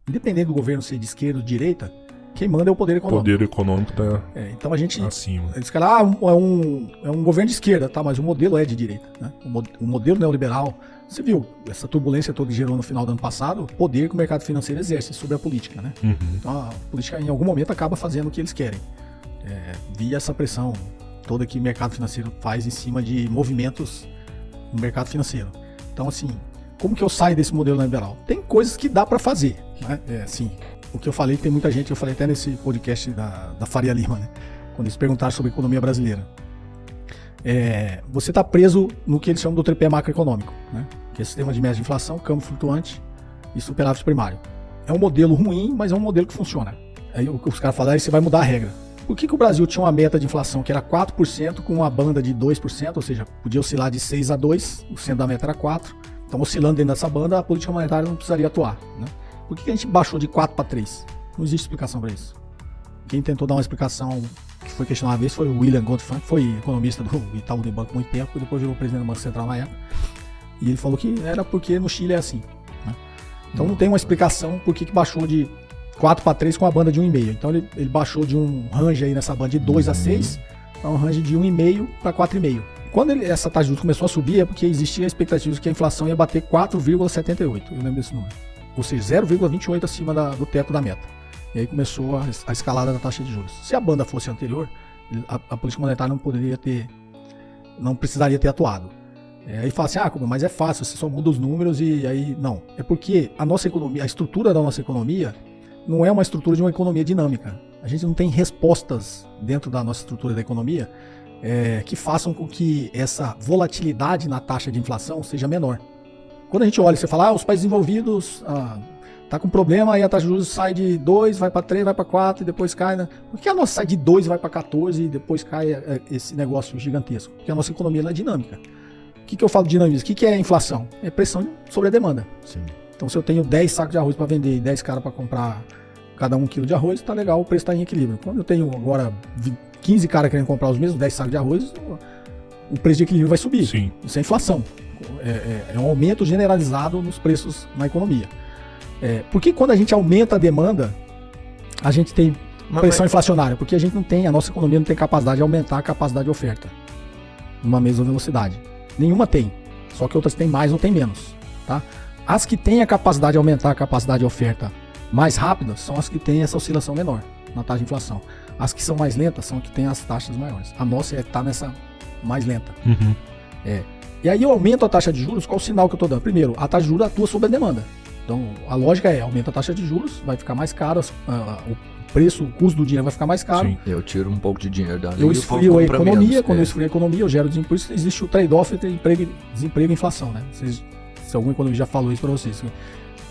independente do governo ser de esquerda ou de direita, quem manda é o poder econômico. O poder econômico tá então a gente acima. Eles falam, é um governo de esquerda, tá? Mas o modelo é de direita, né? O modelo neoliberal, você viu, essa turbulência toda que gerou no final do ano passado, o poder que o mercado financeiro exerce sobre a política, né? Então a política em algum momento acaba fazendo o que eles querem. Via essa pressão toda que o mercado financeiro faz em cima de movimentos no mercado financeiro. Então assim, como que eu saio desse modelo neoliberal? Tem coisas que dá para fazer, né? Assim, o que eu falei, tem muita gente, eu falei até nesse podcast da Faria Lima, né? Quando eles perguntaram sobre a economia brasileira. Você está preso no que eles chamam do tripé macroeconômico, né? Que é sistema de média de inflação, câmbio flutuante e superávit primário. É um modelo ruim, mas é um modelo que funciona. Aí o que os caras falaram, aí você vai mudar a regra. Por que o Brasil tinha uma meta de inflação que era 4% com uma banda de 2%, ou seja, podia oscilar de 6 a 2, o centro da meta era 4. Então, oscilando dentro dessa banda, a política monetária não precisaria atuar, né? Por que a gente baixou de 4 para 3? Não existe explicação para isso. Quem tentou dar uma explicação que foi questionada uma vez foi o William Goldfang, que foi economista do Itaú Unibanco há muito tempo e depois virou presidente do Banco Central na época. E ele falou que era porque no Chile é assim, né? Então não tem uma explicação por que baixou de 4 para 3 com a banda de 1,5. Então ele baixou de um range aí nessa banda de 2 a 6 para um range de 1,5 para 4,5. Quando essa taxa de juros começou a subir é porque existia a expectativa de que a inflação ia bater 4,78. Eu lembro desse número. Ou seja, 0,28 acima do teto da meta. E aí começou a escalada da taxa de juros. Se a banda fosse anterior, a política monetária não precisaria ter atuado. Aí fala assim, mas é fácil, você só muda os números e aí... Não, é porque a nossa economia, a estrutura da nossa economia não é uma estrutura de uma economia dinâmica. A gente não tem respostas dentro da nossa estrutura da economia que façam com que essa volatilidade na taxa de inflação seja menor. Quando a gente olha e você fala, os países desenvolvidos tá com problema, aí a taxa de juros sai de 2, vai para 3, vai para 4 e depois cai, né? Por que a nossa sai de 2 e vai para 14 e depois cai esse negócio gigantesco? Porque a nossa economia ela é dinâmica. O que eu falo de dinamismo? O que é inflação? É pressão sobre a demanda. Sim. Então se eu tenho 10 sacos de arroz para vender e 10 caras para comprar cada 1 quilo de arroz, tá legal, o preço está em equilíbrio. Quando eu tenho agora 15 caras querendo comprar os mesmos 10 sacos de arroz, o preço de equilíbrio vai subir. Sim. Isso é inflação. É um aumento generalizado nos preços na economia. Porque quando a gente aumenta a demanda, a gente tem pressão inflacionária, porque a nossa economia não tem capacidade de aumentar a capacidade de oferta numa mesma velocidade. Nenhuma tem, só que outras têm mais ou têm menos, tá? As que têm a capacidade de aumentar a capacidade de oferta mais rápida são as que têm essa oscilação menor na taxa de inflação. As que são mais lentas são as que têm as taxas maiores. A nossa está nessa mais lenta. E aí eu aumento a taxa de juros, qual o sinal que eu estou dando? Primeiro, a taxa de juros atua sobre a demanda. Então, a lógica aumenta a taxa de juros, vai ficar mais caro, o custo do dinheiro vai ficar mais caro. Sim, eu tiro um pouco de dinheiro dali. Eu esfrio a economia, quando eu esfrio a economia, eu gero desemprego. Por isso existe o trade-off entre desemprego e inflação, né? Se algum economista já falou isso para vocês.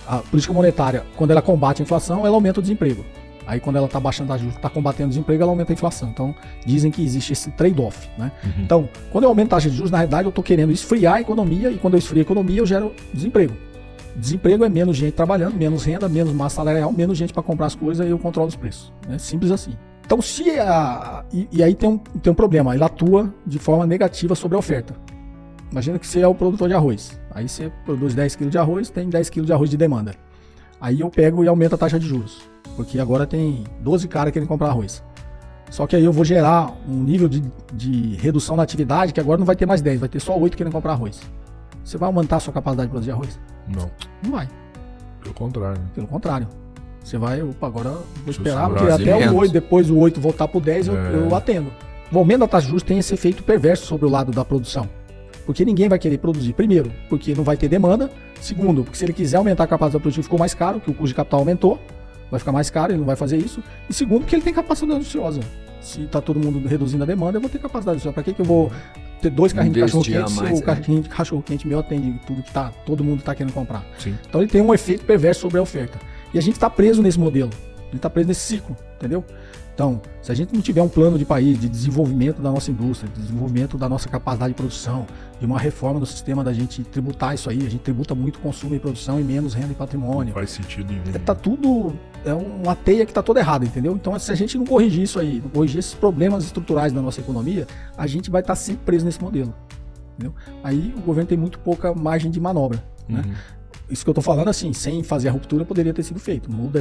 A política monetária, quando ela combate a inflação, ela aumenta o desemprego. Aí quando ela está baixando a juros, está combatendo o desemprego, ela aumenta a inflação. Então, dizem que existe esse trade-off, né? Então, quando eu aumento a taxa de juros, na realidade eu estou querendo esfriar a economia, e quando eu esfrio a economia, eu gero desemprego. Desemprego é menos gente trabalhando, menos renda, menos massa salarial, menos gente para comprar as coisas e eu controlo os preços. É simples assim. Então, e aí tem um problema, ele atua de forma negativa sobre a oferta. Imagina que você é o produtor de arroz. Aí você produz 10 kg de arroz, tem 10 kg de arroz de demanda. Aí eu pego e aumento a taxa de juros, porque agora tem 12 caras querendo comprar arroz. Só que aí eu vou gerar um nível de redução na atividade que agora não vai ter mais 10, vai ter só 8 querendo comprar arroz. Você vai aumentar a sua capacidade de produzir arroz? Não. Não vai. Pelo contrário. Pelo contrário. Você vai, agora vou esperar, sobrar, porque até menos. o 8, depois o 8 voltar pro 10, eu atendo. O aumento da taxa de juros tem esse efeito perverso sobre o lado da produção. Porque ninguém vai querer produzir. Primeiro, porque não vai ter demanda. Segundo, porque se ele quiser aumentar a capacidade produtiva, ficou mais caro, que o custo de capital aumentou. Vai ficar mais caro, ele não vai fazer isso. E segundo, porque ele tem capacidade ociosa. Se está todo mundo reduzindo a demanda, eu vou ter capacidade ociosa. Para que eu vou ter 2 carrinhos de cachorro-quente se o carrinho de cachorro-quente meu atende tudo que todo mundo está querendo comprar? Sim. Então ele tem um efeito perverso sobre a oferta. E a gente está preso nesse modelo. A gente está preso nesse ciclo, entendeu? Então, se a gente não tiver um plano de país, de desenvolvimento da nossa indústria, de desenvolvimento da nossa capacidade de produção, de uma reforma do sistema da gente tributar isso aí, a gente tributa muito consumo e produção e menos renda e patrimônio. Não faz sentido nenhum. Tá tudo, uma teia que tá toda errada, entendeu? Então, se a gente não corrigir isso aí, não corrigir esses problemas estruturais da nossa economia, a gente vai estar sempre preso nesse modelo, entendeu? Aí o governo tem muito pouca margem de manobra, né? isso que eu tô falando, assim, sem fazer a ruptura, poderia ter sido feito. Muda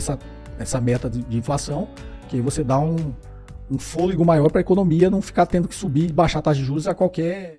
essa meta de inflação, que aí você dá um fôlego maior para a economia não ficar tendo que subir e baixar a taxa de juros a qualquer